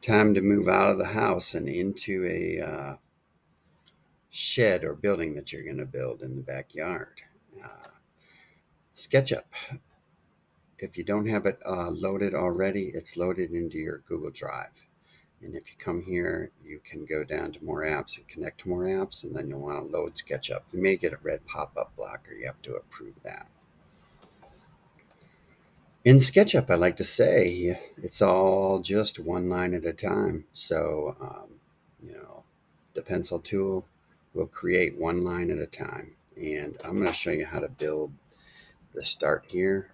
Time to move out of the house and into a shed or building that you're going to build in the backyard. Uh, SketchUp. If you don't have it loaded already, it's loaded into your Google Drive. And if you come here, you can go down to more apps and connect to more apps, and then you'll want to load SketchUp. You may get a red pop-up blocker. You have to approve that. In SketchUp, I like to say it's all just one line at a time. So, the pencil tool will create one line at a time. And I'm going to show you how to build the start here.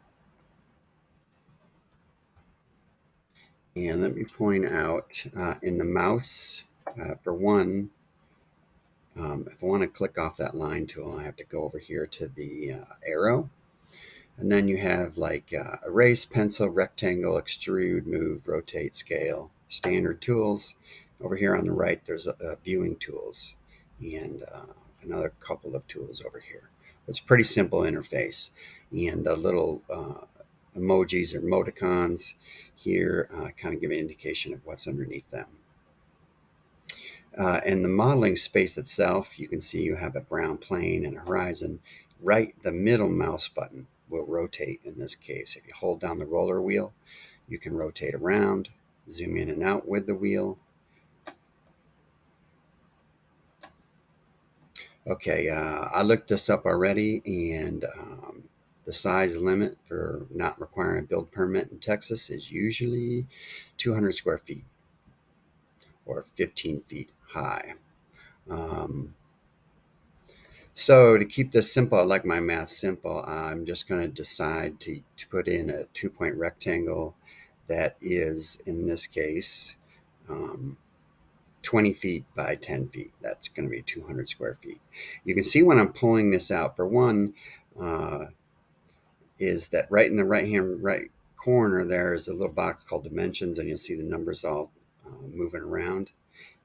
And let me point out in the mouse, for one, if I want to click off that line tool, I have to go over here to the arrow. And then you have like erase, pencil, rectangle, extrude, move, rotate, scale, standard tools. Over here on the right, there's viewing tools and another couple of tools over here. It's a pretty simple interface. And the little emojis or emoticons here kind of give an indication of what's underneath them. In the modeling space itself, you can see you have a brown plane and a horizon. Right, the middle mouse button will rotate in this case. If you hold down the roller wheel, you can rotate around, zoom in and out with the wheel. Okay, I looked this up already, and the size limit for not requiring a build permit in Texas is usually 200 square feet or 15 feet high. So to keep this simple, I like my math simple. I'm just going to decide to put in a 2-point rectangle that is, in this case, 20 feet by 10 feet. That's going to be 200 square feet. You can see when I'm pulling this out, for one, is that right in the right corner there is a little box called dimensions, and you'll see the numbers all moving around.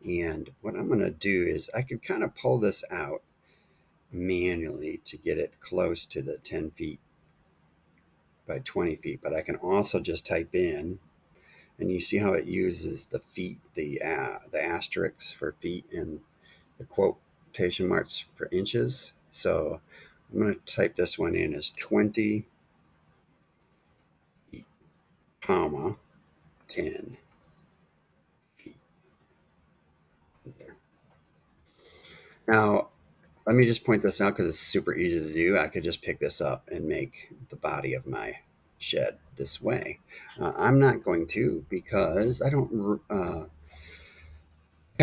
And what I'm going to do is I could kind of pull this out manually to get it close to the 10 feet by 20 feet, but I can also just type in, and you see how it uses the feet, the asterisks for feet and the quotation marks for inches. So I'm going to type this one in as 20 feet, comma 10 feet. There. Now let me just point this out because it's super easy to do. I could just pick this up and make the body of my shed this way. I'm not going to, because I don't kind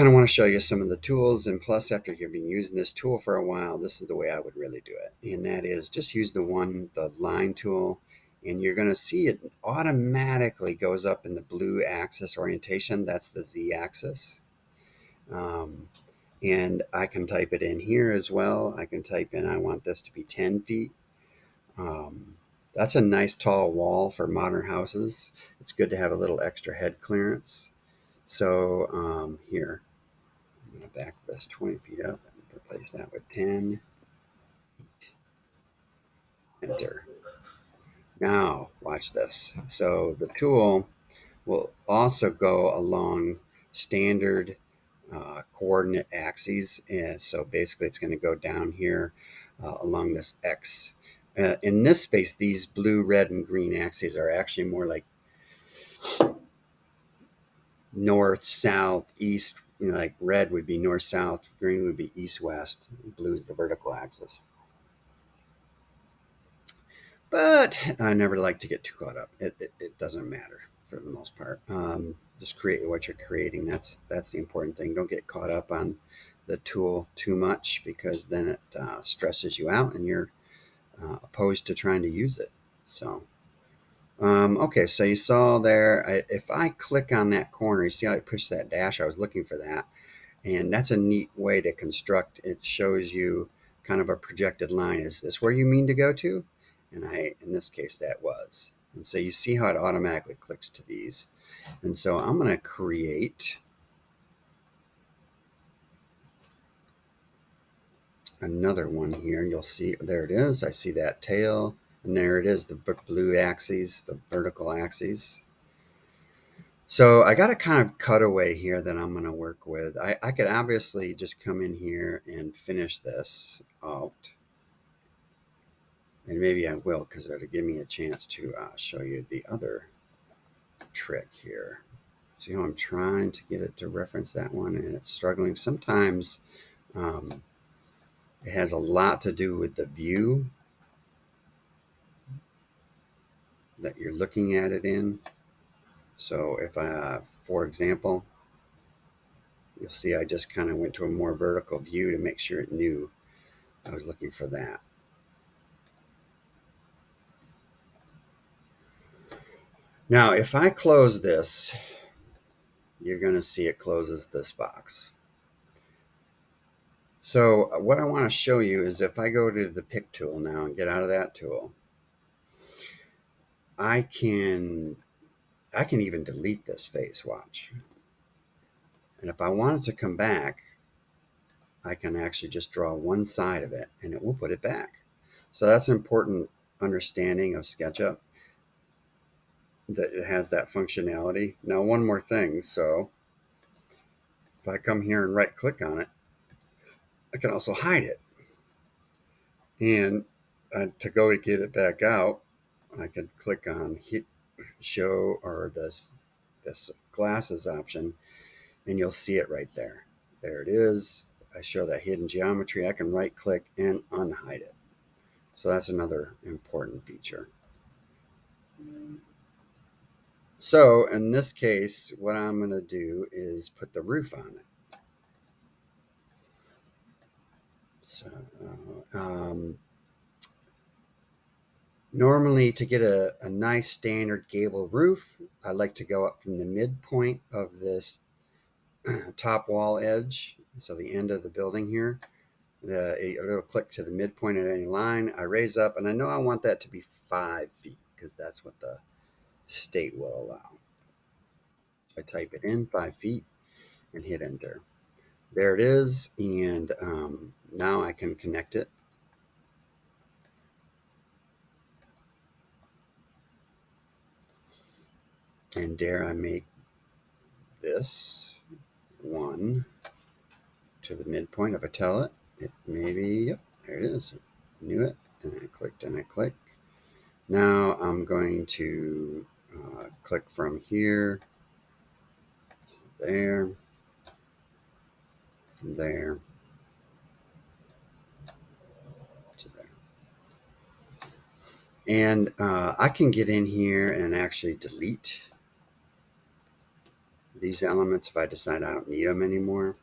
of want to show you some of the tools. And plus, after you've been using this tool for a while, this is the way I would really do it. And that is just use the line tool, and you're going to see it automatically goes up in the blue axis orientation. That's the Z axis. And I can type it in here as well. I can type in, I want this to be 10 feet. That's a nice tall wall for modern houses. It's good to have a little extra head clearance. So here, I'm going to back this 20 feet up and replace that with 10. Enter. Now, watch this. So the tool will also go along standard coordinate axes. And so basically it's going to go down here along this X. In this space, these blue, red, and green axes are actually more like north, south, east. Like red would be north, south, green would be east, west, blue is the vertical axis. But I never like to get too caught up. It doesn't matter for the most part. Just create what you're creating. That's the important thing. Don't get caught up on the tool too much, because then it stresses you out and you're opposed to trying to use it. So, okay, so you saw there, if I click on that corner, you see how I pushed that dash? I was looking for that. And that's a neat way to construct. It shows you kind of a projected line. Is this where you mean to go to? And in this case, that was. And so you see how it automatically clicks to these. And so I'm going to create another one here. You'll see, there it is. I see that tail, and there it is, the blue axes, the vertical axes. So I got a kind of cutaway here that I'm going to work with. I could obviously just come in here and finish this out. And maybe I will, because it'll give me a chance to show you the other trick here. See how I'm trying to get it to reference that one and it's struggling. Sometimes um, it has a lot to do with the view that you're looking at it in. So if I, for example, you'll see I just kind of went to a more vertical view to make sure it knew I was looking for that. Now, if I close this, you're going to see it closes this box. So what I want to show you is if I go to the pick tool now and get out of that tool, I can even delete this face, watch. And if I want it to come back, I can actually just draw one side of it and it will put it back. So that's an important understanding of SketchUp, that it has that functionality. Now, one more thing. So if I come here and right click on it, I can also hide it. And to go to get it back out, I could click on hit show or this glasses option, and you'll see it right there. There it is. I show that hidden geometry. I can right click and unhide it. So that's another important feature. So in this case, what I'm going to do is put the roof on it. So normally to get a nice standard gable roof, I like to go up from the midpoint of this top wall edge, so the end of the building here, a little click to the midpoint of any line. I raise up, and I know I want that to be 5 feet because that's what the state will allow. I type it in 5 feet and hit enter. There it is, and now I can connect it. And dare I make this one to the midpoint. If I tell it, it maybe, yep, there it is. I knew it, and I clicked and I click. Now I'm going to click from here to there, from there to there. And I can get in here and actually delete these elements if I decide I don't need them anymore.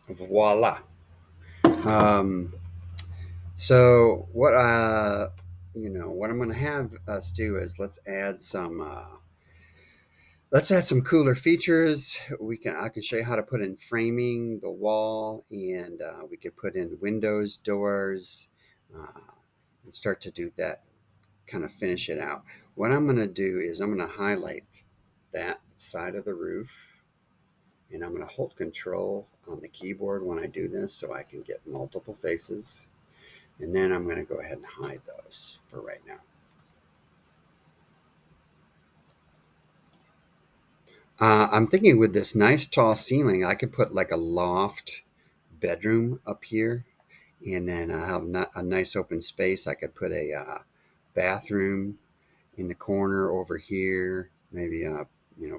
Voila. Um, so what what I'm going to have us do is let's add some cooler features. I can show you how to put in framing the wall, and we could put in windows, doors, uh, and start to do that, kind of finish it out. What I'm going to do is I'm going to highlight that side of the roof, and I'm going to hold control on the keyboard when I do this so I can get multiple faces. And then I'm going to go ahead and hide those for right now. I'm thinking with this nice tall ceiling, I could put like a loft bedroom up here, and then I have a nice open space. I could put a bathroom in the corner over here, maybe a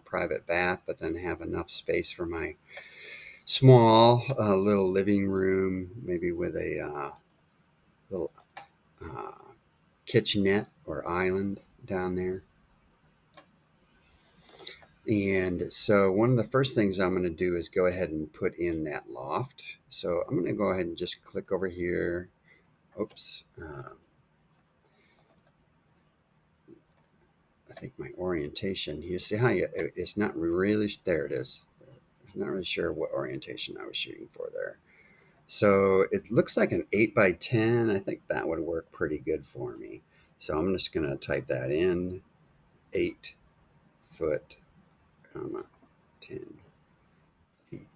private bath, but then have enough space for my small little living room, maybe with a little uh, kitchenette or island down there. And so one of the first things I'm going to do is go ahead and put in that loft. So I'm going to go ahead and just click over here. Oops. I think my orientation, you see how it's not really, there it is. I'm not really sure what orientation I was shooting for there. So it looks like an 8x10. I think that would work pretty good for me. So I'm just going to type that in, 8 foot comma 10 feet.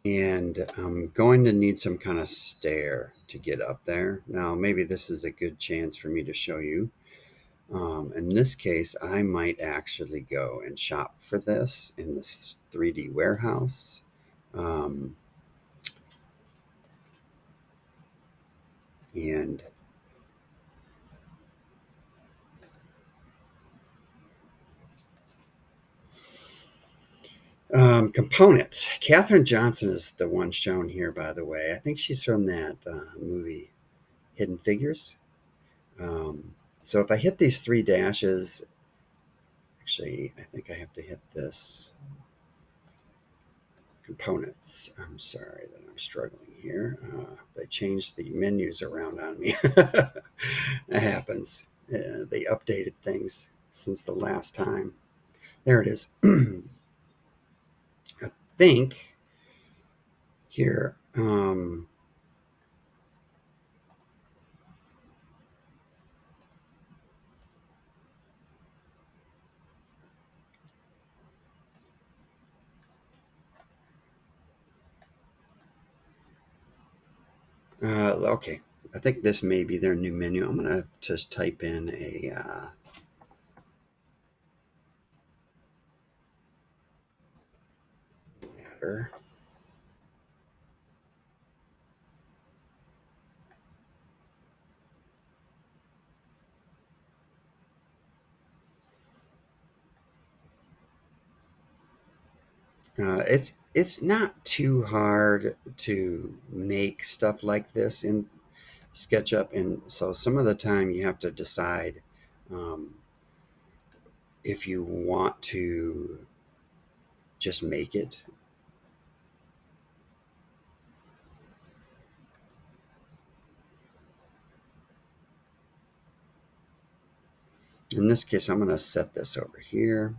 And I'm going to need some kind of stair to get up there. Now, maybe this is a good chance for me to show you. In this case, I might actually go and shop for this in this 3D warehouse. Um, and Components. Katherine Johnson is the one shown here, by the way. I think she's from that movie Hidden Figures. So if I hit these three dashes, actually, I think I have to hit this components. I'm sorry that I'm struggling here. They changed the menus around on me. That happens. They updated things since the last time. There it is. I think here. Okay, I think this may be their new menu. I'm gonna just type in a ladder. It's not too hard to make stuff like this in SketchUp, and so some of the time you have to decide um, if you want to just make it. In this case, I'm going to set this over here,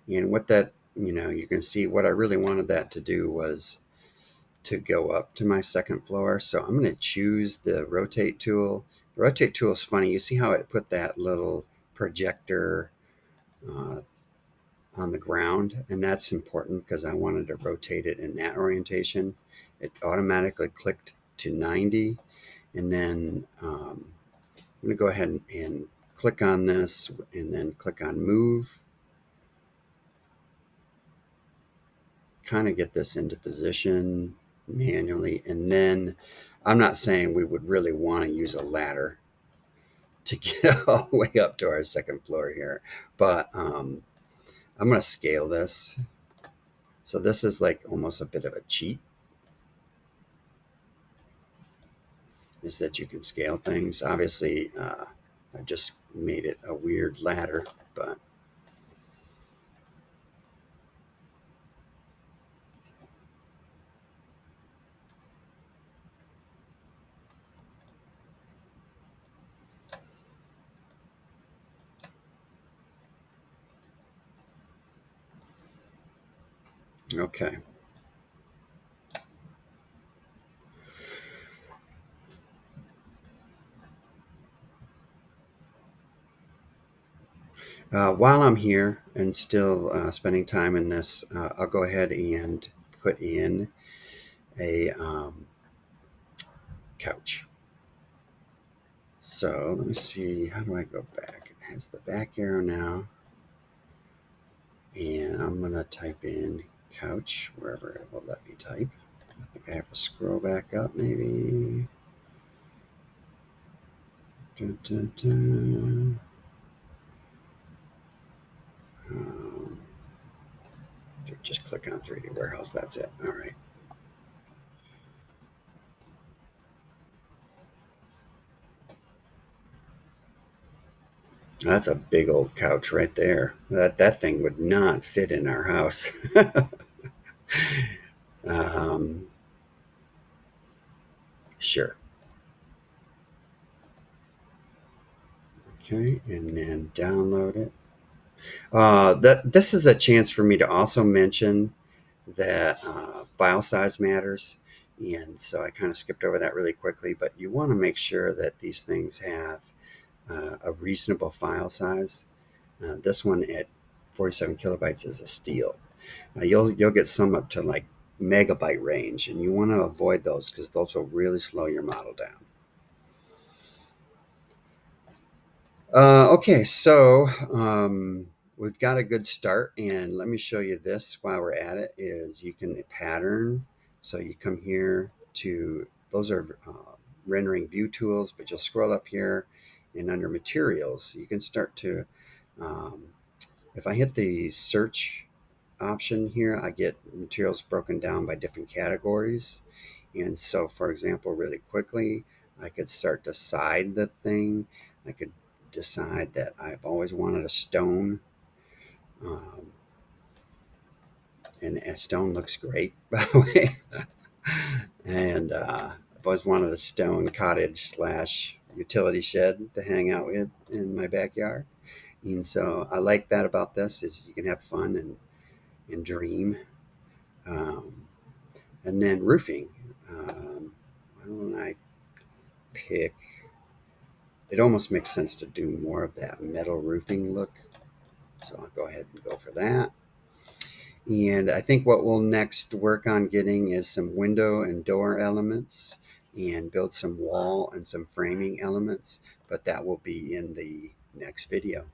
and what that you can see what I really wanted that to do was to go up to my second floor. So I'm going to choose the rotate tool. The rotate tool is funny. You see how it put that little projector uh, on the ground, and that's important because I wanted to rotate it in that orientation. It automatically clicked to 90, and then I'm going to go ahead and click on this and then click on move, kind of get this into position manually. And then I'm not saying we would really want to use a ladder to get all the way up to our second floor here, but I'm going to scale this. So this is like almost a bit of a cheat, is that you can scale things. Obviously, I've just made it a weird ladder, but okay. While I'm here and still spending time in this, I'll go ahead and put in a couch. So let me see, how do I go back? It has the back arrow now. And I'm going to type in couch wherever it will let me type. I think I have to scroll back up maybe. Dun, dun, dun. Um, just click on 3D Warehouse. That's it. All right. That's a big old couch right there. That thing would not fit in our house. um, sure. Okay, and then download it. This is a chance for me to also mention that file size matters. And so I kind of skipped over that really quickly, but you want to make sure that these things have a reasonable file size. This one at 47 kilobytes is a steal. You'll get some up to like megabyte range, and you want to avoid those because those will really slow your model down. Okay, so we've got a good start, and let me show you this while we're at it. Is you can pattern. So you come here to those are rendering view tools, but you'll scroll up here, and under materials, you can start to. Um, if I hit the search option here, I get materials broken down by different categories. And so, for example, really quickly, I could start to side the thing. I could decide that I've always wanted a stone, um, and a stone looks great, by the way. And I've always wanted a stone cottage slash utility shed to hang out with in my backyard. And so I like that about this is you can have fun and dream. Um, and then roofing. Why don't I pick? It almost makes sense to do more of that metal roofing look. So I'll go ahead and go for that. And I think what we'll next work on getting is some window and door elements and build some wall and some framing elements, but that will be in the next video.